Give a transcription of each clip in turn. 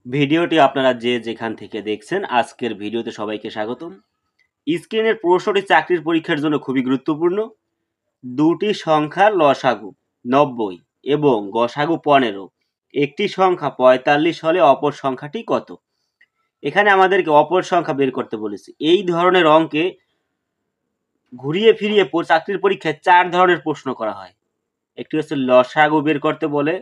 ভিডিওটি আপনারা যে যেখান থেকে দেখছেন আজকের ভিডিওতে সবাইকে স্বাগতম। স্ক্রিনের প্রশ্নটি চাকরির পরীক্ষার জন্য খুবই গুরুত্বপূর্ণ। দুটি সংখ্যার লসাগু 90 এবং গসাগু 15, একটি সংখ্যা 45 হলে অপর সংখ্যাটি কত? এখানে আমাদেরকে অপর সংখ্যা বের করতে বলেছে। এই ধরনের অঙ্কে ঘুরিয়ে ফিরিয়ে চাকরির পরীক্ষায় 4 ধরনের প্রশ্ন করা হয়। একটি হচ্ছে লসাগু বের করতে বলে,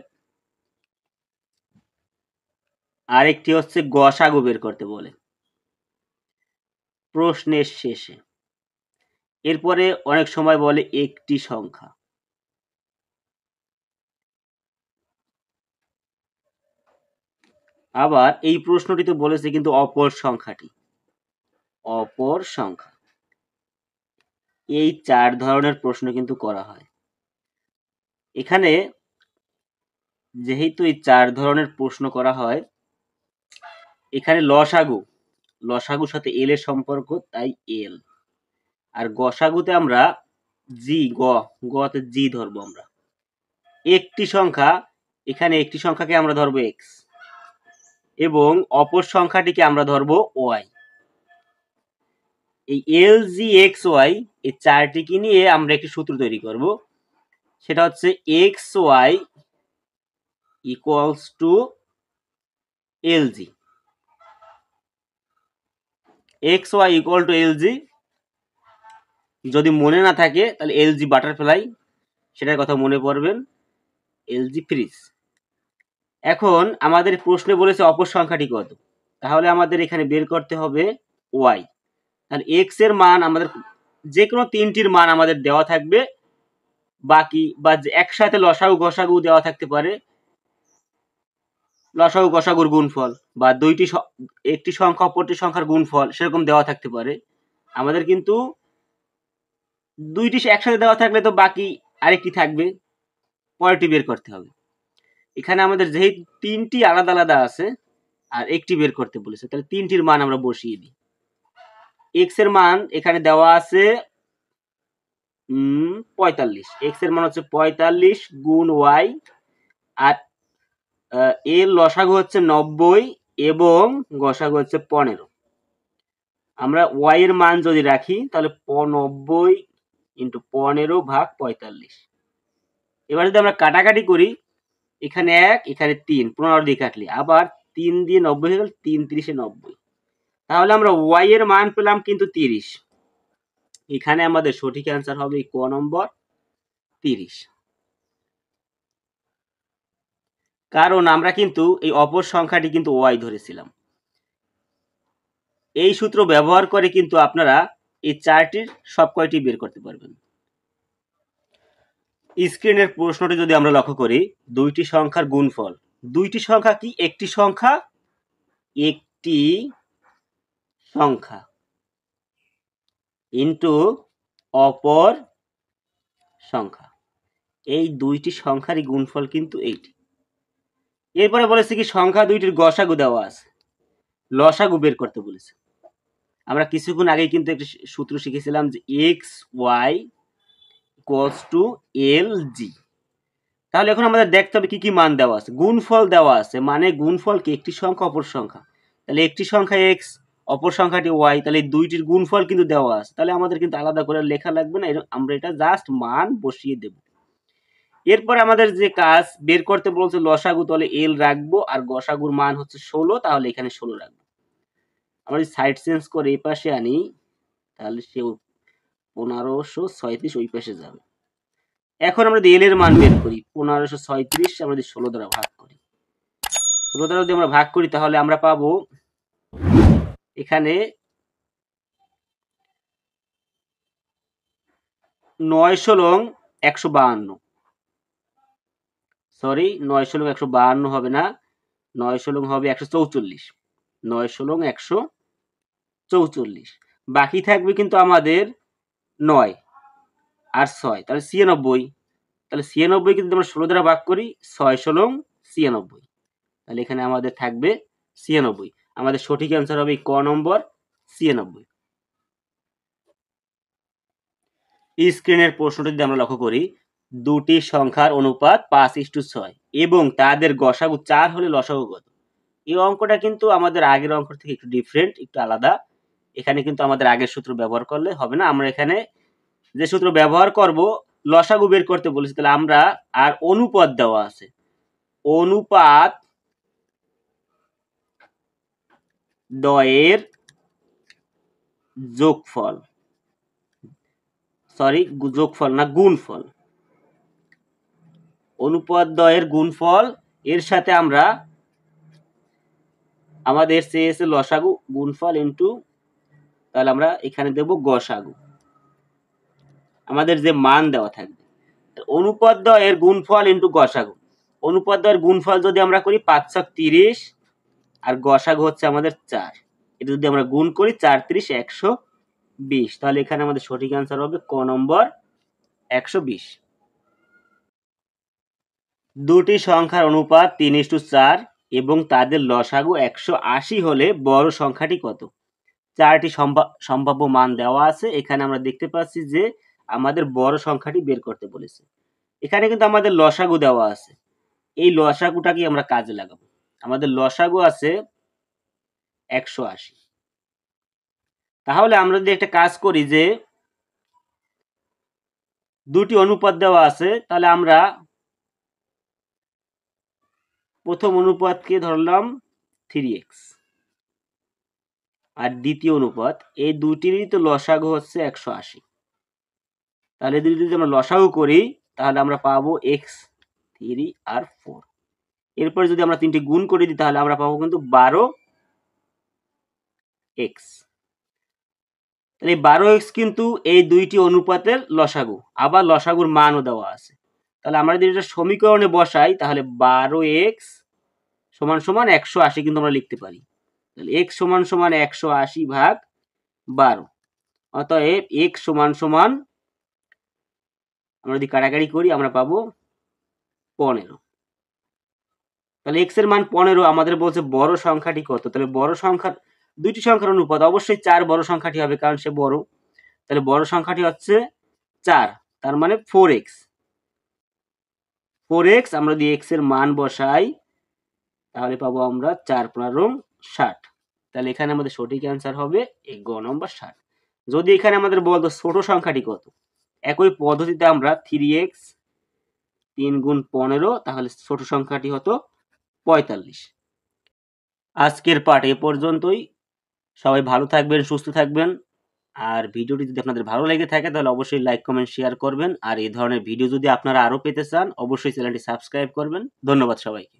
আরেকটি হচ্ছে গসাগু বের করতে বলে প্রশ্নের শেষে। এরপরে অনেক সময় বলে একটি সংখ্যা। আবার এই প্রশ্নটিতে বলেছে কিন্তু অপর সংখ্যাটি, অপর সংখ্যা। এই 4 ধরনের প্রশ্ন কিন্তু করা হয়। এখানে যেহেতু এই 4 ধরনের প্রশ্ন করা হয়, এখানে লসাগুর সাথে এল এর সম্পর্ক, তাই এল। আর গসাগুতে আমরা গতে জি ধরবো আমরা। একটি সংখ্যা, এখানে একটি সংখ্যাকে আমরা ধরবো এক্স এবং অপর সংখ্যাটিকে আমরা ধরবো ওয়াই। এই এল জি এক্স ওয়াই এই চারটিকে নিয়ে আমরা একটি সূত্র তৈরি করব। সেটা হচ্ছে X Y equals to L G. X Y equal to L G. যদি মনে না থাকে তাহলে এল জি বাটারফ্লাই, সেটার কথা মনে পড়বেন, এল জি ফ্রিজ। এখন আমাদের প্রশ্নে বলেছে অপর সংখ্যাটি কত, তাহলে আমাদের এখানে বের করতে হবে ওয়াই। তাহলে এক্স এর মান আমাদের যে কোনো তিনটির মান আমাদের দেওয়া থাকবে, বাকি বা একসাথে লসাগু গসাগু দেওয়া থাকতে পারে, লসাগু গসাগুর গুণফল বা একটি সংখ্যা অপরটি সংখ্যার গুণফল সেরকম দেওয়া থাকতে পারে। আমাদের কিন্তু দুইটি একসাথে দেওয়া থাকলে তো বাকি আরেকটি থাকবে, পরেরটি বের করতে হবে। এখানে আমাদের যেহেতু তিনটি আলাদা আলাদা আছে আর একটি বের করতে বলেছে, তাহলে তিনটির মান আমরা বসিয়ে দিই। এক্স এর মান এখানে দেওয়া আছে 45, এক্স এর মান হচ্ছে 45 গুণ ওয়াই, আর এর লসাগু হচ্ছে 90 এবং গসাগু হচ্ছে 15। আমরা ওয়াই এর মান যদি রাখি তাহলে 90 ইন্টু 15 ভাগ 45। এবার যদি আমরা কাটাকাটি করি, এখানে 1 এখানে 3, 15 দিয়ে কাটলে আবার 3 দিয়ে 90 হয়ে গেল, 3 ত্রিশে 90। তাহলে আমরা ওয়াই এর মান পেলাম কিন্তু 30। এখানে আমাদের সঠিক অ্যান্সার হবে ক নম্বর 30। কারণ আমরা কিন্তু এই অপর সংখ্যাটি কিন্তু ওয়াই ধরেছিলাম। এই সূত্র ব্যবহার করে কিন্তু আপনারা এই চারটির সব কয়টি বের করতে পারবেন। স্ক্রিনের প্রশ্নটি যদি আমরা লক্ষ্য করি, দুইটি সংখ্যার গুণফল। দুইটি সংখ্যা কি? একটি সংখ্যা ইন্টু অপর সংখ্যা। এই দুইটি সংখ্যারই গুণফল কিন্তু এইটি। এরপরে বলেছে কি সংখ্যা দুইটির গসাগু দেওয়া আছে, লসাগু বের করতে বলেছে। আমরা কিছুক্ষণ আগেই কিন্তু একটা সূত্র শিখেছিলাম যে x Y equals to L জি। তাহলে এখন আমাদের দেখতে হবে কি কি মান দেওয়া আছে। গুণফল দেওয়া আছে, মানে গুণফল কি? একটি সংখ্যা অপর সংখ্যা। তাহলে একটি সংখ্যা এক্স, অপর সংখ্যাটি ওয়াই, তাহলে এই দুইটির গুণফল কিন্তু দেওয়া আছে। তাহলে আমাদের কিন্তু আলাদা করে লেখা লাগবে না, আমরা এটা জাস্ট মান বসিয়ে দেব। এরপর আমাদের যে কাজ বের করতে বলছে লসাগু, তাহলে এল রাখবো, আর গসাগুর মান হচ্ছে 16, তাহলে এখানে 16 রাখবো। আমরা যদি সাইড চেঞ্জ করে এই পাশে আনি তাহলে সে 1536 ওই পাশে যাবে। এখন আমরা এল এর মান বের করি, 1536 আমরা যদি 16 দ্বারা ভাগ করি, 16 দ্বারা যদি আমরা ভাগ করি তাহলে আমরা পাবো এখানে 9 ষোলং 152। সরি, 9 ষোলং 152 হবে না, 9 ষোলং হবে 144। 9 ষোলং 144। বাকি থাকবে কিন্তু আমাদের 9 আর 6, তাহলে 96। তাহলে 96 কিন্তু আমরা 16 দ্বারা ভাগ করি, 6 ষোলং 96। তাহলে এখানে আমাদের থাকবে 96। আমাদের সঠিক অ্যান্সার হবে ক নম্বর 96। স্ক্রিনের প্রশ্নটি যদি আমরা লক্ষ্য করি, দুটি সংখ্যার অনুপাত 5:6 এবং তাদের গসাগু 4 হলে লসাগু কত? এই অঙ্কটা কিন্তু আমাদের আগের অঙ্ক থেকে একটু ডিফারেন্ট, একটু আলাদা। এখানে কিন্তু আমাদের আগের সূত্র ব্যবহার করলে হবে না, আমরা এখানে যে সূত্র ব্যবহার করব লসাগু বের করতে বলেছি, তাহলে আমরা আর অনুপাত দেওয়া আছে, অনুপাত দ্বয়ের যোগফল, সরি যোগফল না গুণফল, অনুপাত দ্বয়ের গুণফল এর সাথে আমরা আমাদের চেয়েছে লসাগু গুণফল ইন্টু, তাহলে আমরা এখানে দেব গসাগু, আমাদের যে মান দেওয়া থাকবে অনুপাত দ্বয়ের গুণফল ইন্টু গসাগু। অনুপাত দ্বয়ের গুণফল যদি আমরা করি 5 ছক 30 আর গসাগু হচ্ছে আমাদের 4, এটা যদি আমরা গুণ করি 4 30 120, তাহলে এখানে আমাদের সঠিক অ্যান্সার হবে ক নম্বর 120। দুটি সংখ্যার অনুপাত 3:4 এবং তাদের লসাগু 180 হলে বড় সংখ্যাটি কত? চারটি সম্ভাব্য মান দেওয়া আছে, এখানে আমরা দেখতে পাচ্ছি যে আমাদের বড় সংখ্যাটি বের করতে বলেছে। এখানে কিন্তু আমাদের লসাগু দেওয়া আছে, এই লসাগুটাকে আমরা কাজে লাগাবো। আমাদের লসাগু আছে 180, তাহলে আমরা যদি একটা কাজ করি যে দুটি অনুপাত দেওয়া আছে, তাহলে আমরা প্রথম অনুপাতকে ধরলাম 3x আর দ্বিতীয় অনুপাত, এই দুটিরই তো লসাগু হচ্ছে 180, তাহলে যদি আমরা লসাগু করি তাহলে আমরা পাবো x3 আর 4। এরপর যদি আমরা তিনটি গুণ করে দিই তাহলে আমরা পাবো কিন্তু 12x। তাহলে 12x কিন্তু এই দুইটি অনুপাতের লসাগু, আবার লসাগুর মানও দেওয়া আছে। তাহলে আমরা যদি এটা সমীকরণে বসাই তাহলে 12x সমান সমান 180 কিন্তু আমরা লিখতে পারি। তাহলে x সমান সমান 180 ভাগ 12, অতএব x সমান সমান আমরা যদি কাটাকাটি করি আমরা পাবো 15। তাহলে x এর মান 15, আমাদের বলছে বড় সংখ্যাটি কত? তাহলে বড় সংখ্যা দুইটি সংখ্যার অনুপাত, অবশ্যই 4 বড় সংখ্যাটি হবে কারণ সে বড়, তাহলে বড় সংখ্যাটি হচ্ছে 4, তার মানে 4x। 4x আমরা যদি x এর মান বসাই তাহলে পাবো আমরা 4 15 60, তাহলে এখানে আমাদের সঠিক অ্যান্সার হবে এই গ নম্বর 60। যদি এখানে আমাদের বলতো ছোট সংখ্যাটি কত, একই পদ্ধতিতে আমরা 3x 3 গুণ 15, তাহলে ছোট সংখ্যাটি হতো 45। আজকের পাঠ এ পর্যন্তই, সবাই ভালো থাকবেন, সুস্থ থাকবেন। আর ভিডিওটি যদি আপনাদের ভালো লেগে থাকে তাহলে অবশ্যই লাইক কমেন্ট শেয়ার করবেন, আর এই ধরনের ভিডিও যদি আপনারা আরো পেতে চান অবশ্যই চ্যানেলটি সাবস্ক্রাইব করবেন। ধন্যবাদ সবাইকে।